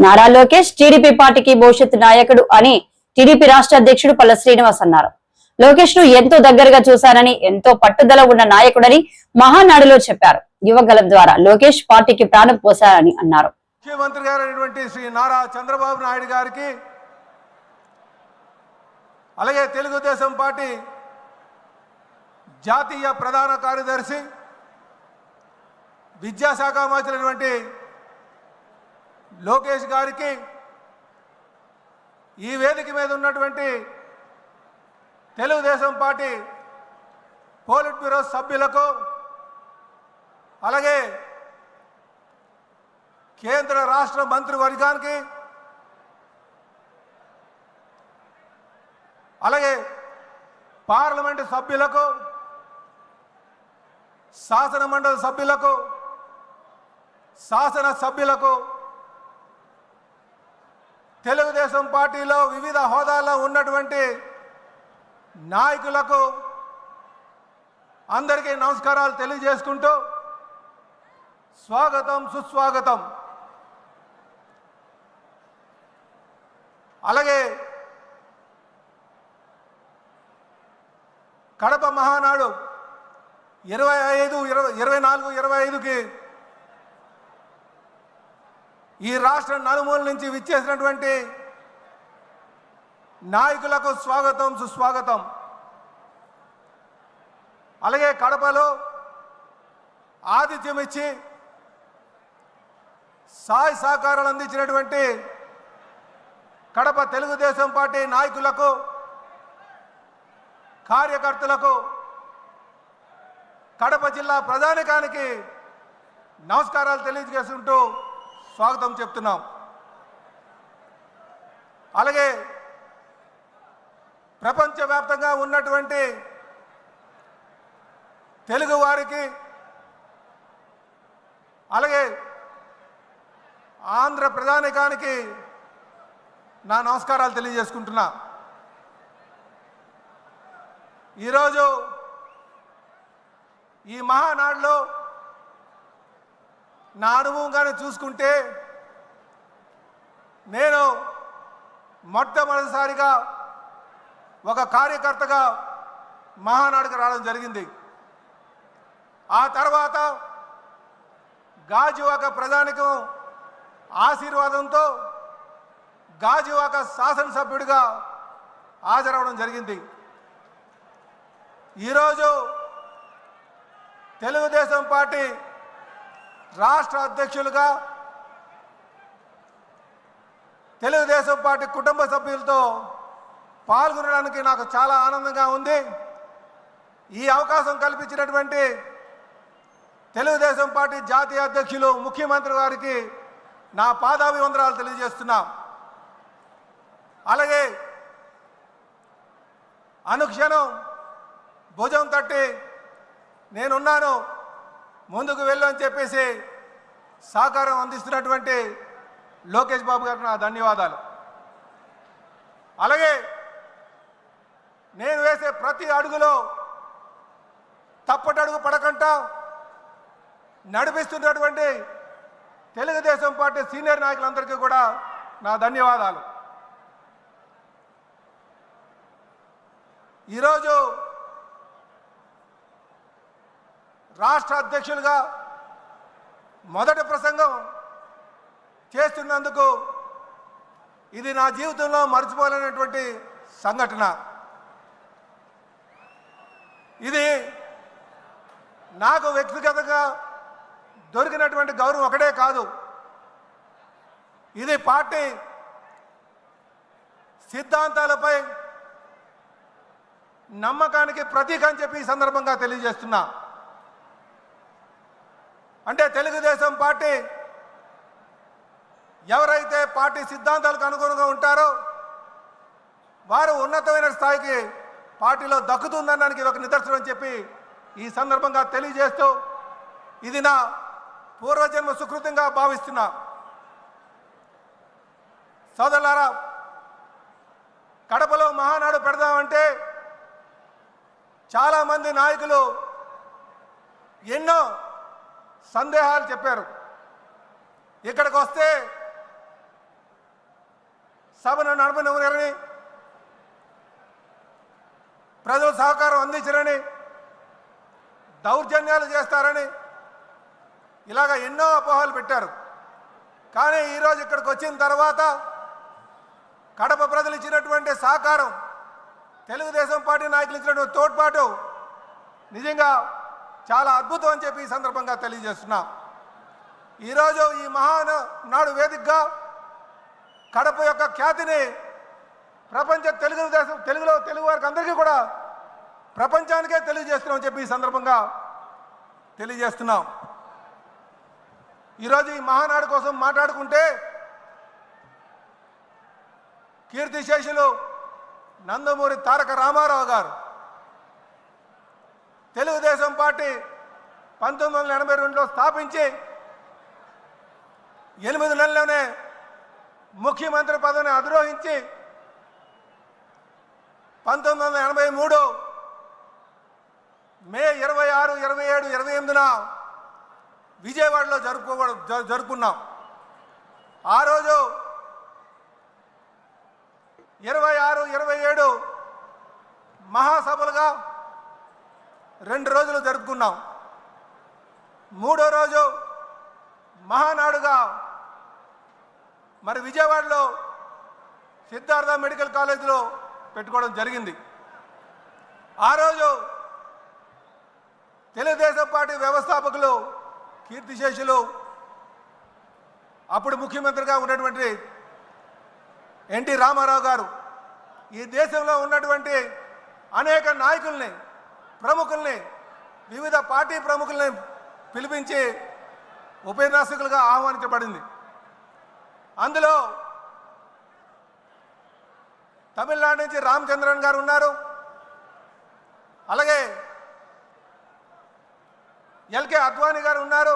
Nara Lokesh TDP పార్టీకి భవిష్యత్తు నాయకుడు అని టీడీపీ రాష్ట్ర అధ్యక్షుడు పల్ల శ్రీనివాస్ అన్నారు. లోకేష్ ను ఎంతో దగ్గరగా చూశానని, ఎంతో పట్టుదల ఉన్న నాయకుడని మహానాడులో చెప్పారు. యువగలం ద్వారా లోకేష్ పార్టీకి ప్రాణం పోశారని అన్నారు. ముఖ్యమంత్రి గారైనటువంటి శ్రీ నారా చంద్రబాబు నాయుడు గారికి, అలాగే తెలుగుదేశం పార్టీ జాతీయ ప్రధాన కార్యదర్శి విద్యాశాఖ మంత్రి లోకేష్ గారికి, ఈ వేదిక మీద ఉన్నటువంటి తెలుగుదేశం పార్టీ పోలిట్ బ్యూరో సభ్యులకు, అలాగే కేంద్ర రాష్ట్ర మంత్రివర్గానికి, అలాగే పార్లమెంటు సభ్యులకు, శాసన మండలి సభ్యులకు, శాసన సభ్యులకు, తెలుగుదేశం పార్టీలో వివిధ హోదాల్లో ఉన్నటువంటి నాయకులకు అందరికీ నమస్కారాలు తెలియజేసుకుంటూ స్వాగతం, సుస్వాగతం. అలాగే కడప మహానాడు 24-25కి ఈ రాష్ట్ర నలుమూల నుంచి విచ్చేసినటువంటి నాయకులకు స్వాగతం, సుస్వాగతం. అలాగే కడపలో ఆతిథ్యం ఇచ్చి సహాయ సహకారాలు అందించినటువంటి కడప తెలుగుదేశం పార్టీ నాయకులకు, కార్యకర్తలకు, కడప జిల్లా ప్రజానికానికి నమస్కారాలు తెలియజేసుకుంటూ స్వాగతం చెప్తున్నాం. అలాగే ప్రపంచవ్యాప్తంగా ఉన్నటువంటి తెలుగు వారికి, అలాగే ఆంధ్ర ప్రజానికానికి నా నమస్కారాలు తెలియజేసుకుంటున్నా. ఈరోజు ఈ మహానాడులో నా అనుభవంగానే చూసుకుంటే, నేను మొట్టమొదటిసారిగా ఒక కార్యకర్తగా మహానాడుకు రావడం జరిగింది. ఆ తర్వాత గాజువాక ప్రజానికం ఆశీర్వాదంతో గాజువాక శాసనసభ్యుడిగా హాజరవడం జరిగింది. ఈరోజు తెలుగుదేశం పార్టీ రాష్ట్ర అధ్యక్షులుగా తెలుగుదేశం పార్టీ కుటుంబ సభ్యులతో పాల్గొనడానికి నాకు చాలా ఆనందంగా ఉంది. ఈ అవకాశం కల్పించినటువంటి తెలుగుదేశం పార్టీ జాతీయ అధ్యక్షులు ముఖ్యమంత్రి గారికి నా పాదాభివందనాలు తెలియజేస్తున్నా. అలాగే అనుక్షణం భుజం తట్టి నేనున్నాను, ముందుకు వెళ్ళు అని చెప్పేసి సహకారం అందిస్తున్నటువంటి లోకేష్ బాబు గారికి నా ధన్యవాదాలు. అలాగే నేను వేసే ప్రతి అడుగులో తప్పటడుగు పడకుండా నడిపిస్తున్నటువంటి తెలుగుదేశం పార్టీ సీనియర్ నాయకులందరికీ కూడా నా ధన్యవాదాలు. ఈరోజు రాష్ట్ర అధ్యక్షులుగా మొదటి ప్రసంగం చేస్తున్నందుకు ఇది నా జీవితంలో మర్చిపోలేనటువంటి సంఘటన. ఇది నాకు వ్యక్తిగతంగా దొరికినటువంటి గౌరవం ఒకటే కాదు, ఇది పార్టీ సిద్ధాంతాలపై నమ్మకానికి ప్రతీక అని చెప్పి ఈ సందర్భంగా తెలియజేస్తున్నా. అంటే తెలుగుదేశం పార్టీ ఎవరైతే పార్టీ సిద్ధాంతాలకు అనుగుణంగా ఉంటారో వారు ఉన్నతమైన స్థాయికి పార్టీలో దక్కుతుందనడానికి ఇది ఒక నిదర్శనం అని చెప్పి ఈ సందర్భంగా తెలియజేస్తూ, ఇది నా పూర్వజన్మ సుకృతంగా భావిస్తున్నా. సోదరులారా, కడపలో మహానాడు పెడదామంటే చాలామంది నాయకులు ఎన్నో సందేహాలు చెప్పారు. ఇక్కడికి వస్తే సభను నడపనివ్వరని, ప్రజల సహకారం అందించరని, దౌర్జన్యాలు చేస్తారని ఇలాగ ఎన్నో అపోహలు పెట్టారు. కానీ ఈరోజు ఇక్కడికి వచ్చిన తర్వాత కడప ప్రజలు ఇచ్చినటువంటి సహకారం, తెలుగుదేశం పార్టీ నాయకులు ఇచ్చినటువంటి తోడ్పాటు నిజంగా చాలా అద్భుతం అని చెప్పి ఈ సందర్భంగా తెలియజేస్తున్నా. ఈరోజు ఈ మహానాడు వేదికగా కడప యొక్క ఖ్యాతిని ప్రపంచ తెలుగు వారికి అందరికీ కూడా ప్రపంచానికే తెలియజేస్తున్నామని చెప్పి ఈ సందర్భంగా తెలియజేస్తున్నాం. ఈరోజు ఈ మహానాడు కోసం మాట్లాడుకుంటే కీర్తిశేషులు నందమూరి తారక రామారావు గారు తెలుగుదేశం పార్టీ 1982లో స్థాపించి 8 నెలల్లోనే ముఖ్యమంత్రి పదవిని అధిరోహించి 1983 మే 26, 27, 28న విజయవాడలో జరుపుకున్నాం. ఆ రోజు 26, 27 మహాసభలుగా 2 రోజులు జరుపుకున్నాం. 3వ రోజు మహానాడుగా మరి విజయవాడలో సిద్ధార్థ మెడికల్ కాలేజీలో పెట్టుకోవడం జరిగింది. ఆ రోజు తెలుగుదేశం పార్టీ వ్యవస్థాపకులు కీర్తిశేషులు అప్పుడు ముఖ్యమంత్రిగా ఉన్నటువంటి ఎన్టీ రామారావు గారు ఈ దేశంలో ఉన్నటువంటి అనేక నాయకుల్ని, ప్రముఖుల్ని, వివిధ పార్టీ ప్రముఖుల్ని పిలిపించి ఉపన్యాసకులుగా ఆహ్వానించబడింది. అందులో తమిళనాడు నుంచి రామచంద్రన్ గారు ఉన్నారు. అలాగే ఎల్కే అద్వానీ గారు ఉన్నారు.